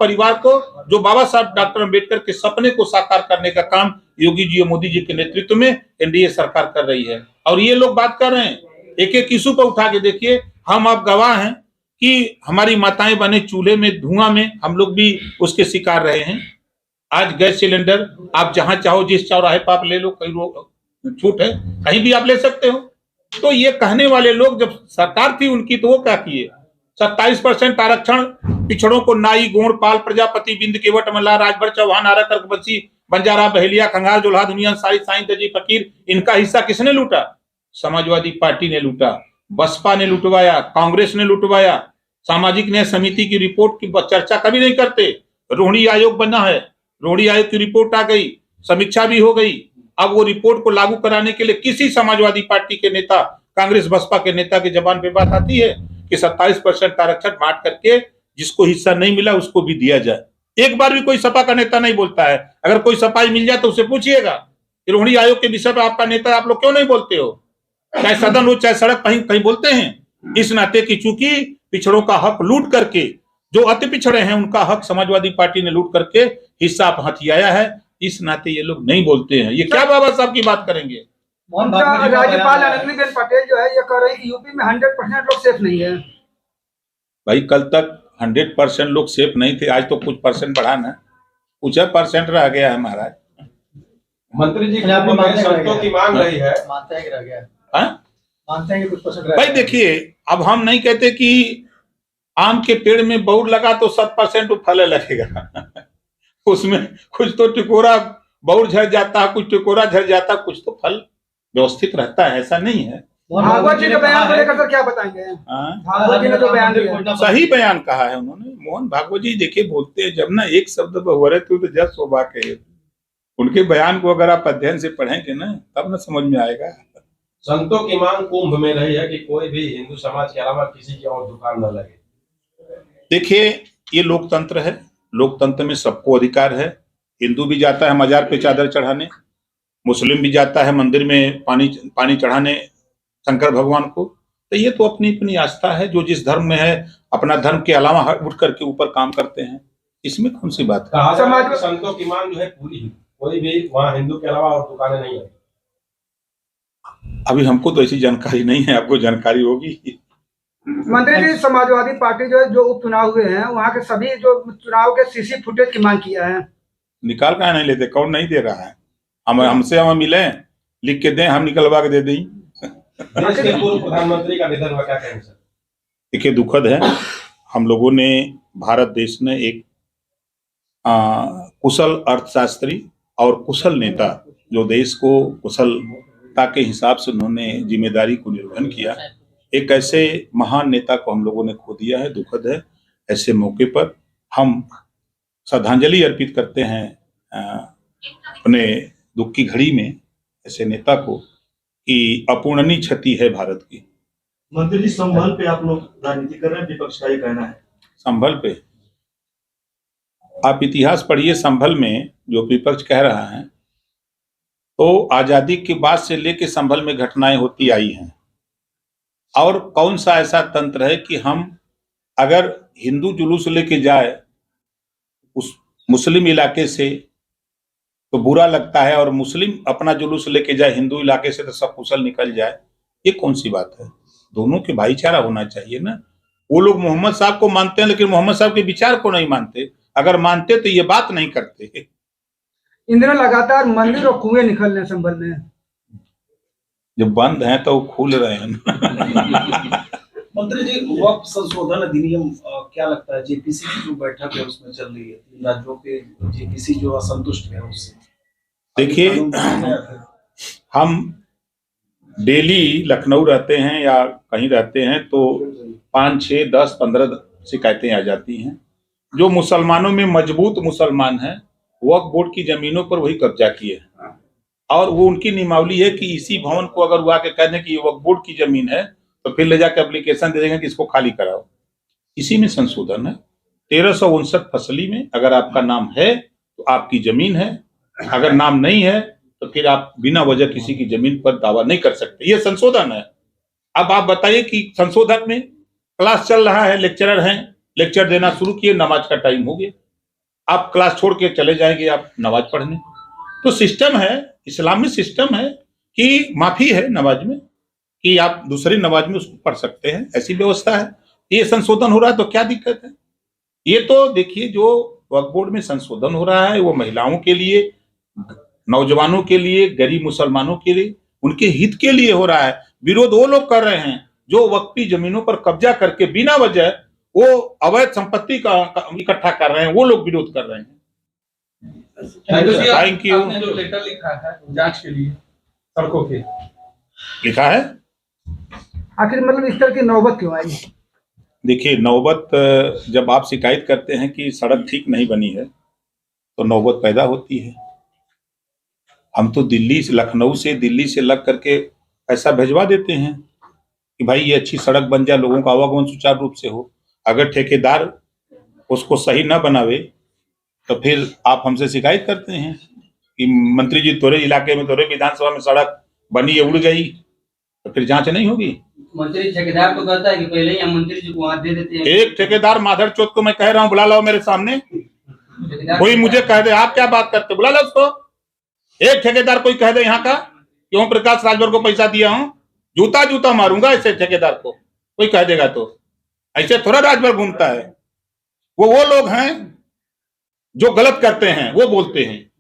परिवार को, जो बाबा साहब डॉक्टर अम्बेडकर के सपने को साकार करने का काम योगी जी और मोदी जी के नेतृत्व में एनडीए सरकार कर रही है। और ये लोग बात कर रहे हैं, एक एक इशू को उठा के देखिए। हम आप गवाह हैं कि हमारी माताएं बने चूल्हे में, धुआं में, हम लोग भी उसके शिकार रहे हैं। आज गैस सिलेंडर आप जहां चाहो जिस चौराहे पर आप ले लो, कहीं छूट है, कहीं भी आप ले सकते हो। तो ये कहने वाले लोग, जब सरकार थी उनकी, तो वो क्या किए? 27% आरक्षण पिछड़ों को नाई, गोंड, पाल, प्रजापति, बिंद, केवट, मल्लाह, राजभर, चौहान, आरा, कर्कवंशी, बंजारा, बहेलिया, खंगार, जोल्हा, दुनिया, सारी, साईं, दर्जी, फकीर, इनका हिस्सा किसने लूटा? समाजवादी पार्टी ने लूटा, बसपा ने लुटवाया, कांग्रेस ने लुटवाया। सामाजिक न्याय समिति की रिपोर्ट की चर्चा कभी नहीं करते। रोहिणी आयोग बना है, रोहिणी आयोग की रिपोर्ट आ गई, समीक्षा भी हो गई। अब वो रिपोर्ट को लागू कराने के लिए किसी समाजवादी पार्टी के नेता, कांग्रेस बसपा के नेता की जबान पे बात आती है कि 27% आरक्षण बांट करके जिसको हिस्सा नहीं मिला उसको भी दिया जाए? एक बार भी कोई सपा का नेता नहीं बोलता है। अगर कोई सफाई मिल जाए तो उसे पूछिएगा कि रोहिणी आयोग के विषय पर आपका नेता, आप लोग क्यों नहीं बोलते हो? चाहे सदन हो चाहे सड़क, कहीं कहीं बोलते हैं? इस नाते की चूंकि पिछड़ों का हक लूट करके, जो अति पिछड़े हैं उनका हक समाजवादी पार्टी ने लूट करके हिस्सा हथियाया है, इस नाते ये लोग नहीं बोलते हैं। ये क्या बाबा साहब की बात करेंगे? राज्यपाल आनंदीबेन पटेल जो है ये कह रही है कि यूपी में 100% लोग सेफ नहीं है। भाई कल तक 100% लोग सेफ नहीं थे, आज तो कुछ परसेंट बढ़ा ना, कुछ परसेंट रह गया है महाराज। मंत्री जी संतों की मांग रही है, मानते हैं कि रह गया, मानते हैं कि कुछ परसेंट। भाई देखिए, अब हम नहीं कहते कि आम के पेड़ में बौर लगा तो 7% फल लगेगा उसमें कुछ तो टिकोरा बौर झड़ जाता है, कुछ टिकोरा झड़ जाता है, कुछ तो फल व्यवस्थित रहता है, ऐसा नहीं है। भागवत जी के बयान को लेकर क्या बताएंगे? भागवत जी ने जो बयान दिया, सही बयान कहा है उन्होंने। मोहन भागवत जी देखिए बोलते हैं, जब ना एक शब्द पर हो रहे थे तो जब शोभा के, उनके बयान को अगर आप अध्ययन से पढ़ेंगे ना तब ना समझ में आएगा। संतों की मांग कुंभ में रही है कि कोई भी हिंदू समाज के अलावा किसी की और दुकान न लगे। देखिए, ये लोकतंत्र है, लोकतंत्र में सबको अधिकार है। हिंदू भी जाता है मजार पे चादर चढ़ाने, मुस्लिम भी जाता है मंदिर में पानी चढ़ाने शंकर भगवान को। तो ये तो अपनी अपनी आस्था है, जो जिस धर्म में है अपना धर्म के अलावा उठ करके ऊपर काम करते हैं, इसमें कौन सी बात है? समाज में संतों की मांग जो है पूरी, कोई भी वहाँ हिंदू के अलावा और दुकानें नहीं है। अभी हमको तो ऐसी जानकारी नहीं है, आपको जानकारी होगी। मंत्री जी, समाजवादी पार्टी जो उपचुनाव हुए हैं वहाँ के सभी जो चुनाव के सीसी फुटेज की मांग किया है, निकाल का नहीं लेते, कौन नहीं दे रहा है? हमसे हम मिले, लिख के दें, हम निकलवा के दे दें। देश के पूर्व प्रधानमंत्री का निधन हुआ, क्या कहेंगे सर? देखिए, दुखद है। हम लोगों ने, भारत देश ने एक कुशल अर्थशास्त्री और कुशल नेता, जो देश को कुशलता के हिसाब से उन्होंने जिम्मेदारी को निर्वहन किया, एक ऐसे महान नेता को हम लोगों ने खो दिया है। दुखद है। ऐसे मौके पर हम श्रद्धांजलि अर्पित करते हैं अपने दुख की घड़ी में ऐसे नेता को, कि अपूर्णनीय क्षति है भारत की। मंत्री जी, संभल पे आप लोग राजनीति कर रहे हैं, विपक्ष का ये कहना है। संभल पे आप इतिहास पढ़िए। संभल में जो विपक्ष कह रहा है, तो आजादी के बाद से लेके संभल में घटनाएं होती आई हैं। और कौन सा ऐसा तंत्र है कि हम अगर हिंदू जुलूस लेके जाए उस मुस्लिम इलाके से तो बुरा लगता है, और मुस्लिम अपना जुलूस लेके जाए हिंदू इलाके से तो सब कुशल निकल जाए? ये कौन सी बात है? दोनों के भाईचारा होना चाहिए ना। वो लोग मोहम्मद साहब को मानते हैं लेकिन मोहम्मद साहब के विचार को नहीं मानते। अगर मानते तो ये बात नहीं करते। इन दिनों लगातार मंदिर और कुएं निकल रहे हैं संभल में। जब बंद हैं तो खुल रहे हैं। मंत्री जी, वक्फ संशोधन अधिनियम क्या लगता है? जेपीसी की जो बैठक है उसमें चल रही है, राज्यों के जेपीसी जो असंतुष्ट है उससे। देखिए, हम डेली लखनऊ रहते हैं या कहीं रहते हैं तो 5, 6, 10, 15 शिकायतें आ जाती हैं। जो मुसलमानों में मजबूत मुसलमान हैं, वक्फ बोर्ड की जमीनों पर वही कब्जा किए हैं, और वो उनकी नियमावली है कि इसी भवन को अगर वो आके कह दें कि ये वक्फ बोर्ड की जमीन है तो फिर ले जाकर एप्लीकेशन दे देंगे कि इसको खाली कराओ। इसी में संशोधन है। 1359 फसली में अगर आपका नाम है तो आपकी जमीन है, अगर नाम नहीं है तो फिर आप बिना वजह किसी की जमीन पर दावा नहीं कर सकते। ये संशोधन है। अब आप बताइए कि संशोधन में क्लास चल रहा है, लेक्चरर हैं, लेक्चर देना शुरू किए, नमाज का टाइम हो गया, आप क्लास छोड़ के चले जाएंगे आप नमाज पढ़ने। तो सिस्टम है, इस्लामी सिस्टम है कि माफी है नमाज में, कि आप दूसरी नमाज में उसको पढ़ सकते हैं, ऐसी व्यवस्था है। ये संशोधन हो रहा है तो क्या दिक्कत है? ये तो देखिए जो वक्फ बोर्ड में संशोधन हो रहा है वो महिलाओं के लिए, नौजवानों के लिए, गरीब मुसलमानों के लिए, उनके हित के लिए हो रहा है। विरोध वो लोग कर रहे हैं जो वक्फी जमीनों पर कब्जा करके बिना वजह वो अवैध संपत्ति का इकट्ठा कर रहे हैं, वो लोग विरोध कर रहे हैं। Thank you. आपने जो लेटर लिखा है जांच के लिए सड़कों के, लिखा है आखिर मतलब इस तरह की नौबत क्यों आई? देखिए नौबत, जब आप शिकायत करते हैं कि सड़क ठीक नहीं बनी है तो नौबत पैदा होती है। हम तो दिल्ली से, लखनऊ से, दिल्ली से लग करके पैसा भिजवा देते हैं कि भाई ये अच्छी सड़क बन जाए, लोगों का आवागमन सुचारू रूप से हो। अगर ठेकेदार उसको सही न बनावे तो फिर आप हमसे शिकायत करते हैं कि मंत्री जी तोरे इलाके में, तोरे विधानसभा में सड़क बनी है, उड़ गई, तो फिर जांच नहीं होगी। मंत्री ठेकेदार तो कहता है कि पहले ही हम मंत्री जी को वहां दे देते हैं। एक ठेकेदार माधर चौथ को मैं कह रहा हूँ बुला लाओ मेरे सामने, कोई मुझे कह दे आप क्या बात करते, बुला लो उसको। एक ठेकेदार कोई कह दे यहाँ का कि ओम प्रकाश राजभर को पैसा दिया हूं, जूता जूता मारूंगा ऐसे ठेकेदार को, कोई कह देगा तो। ऐसे थोड़ा राजभर घूमता है। वो लोग हैं जो गलत करते हैं वो बोलते हैं।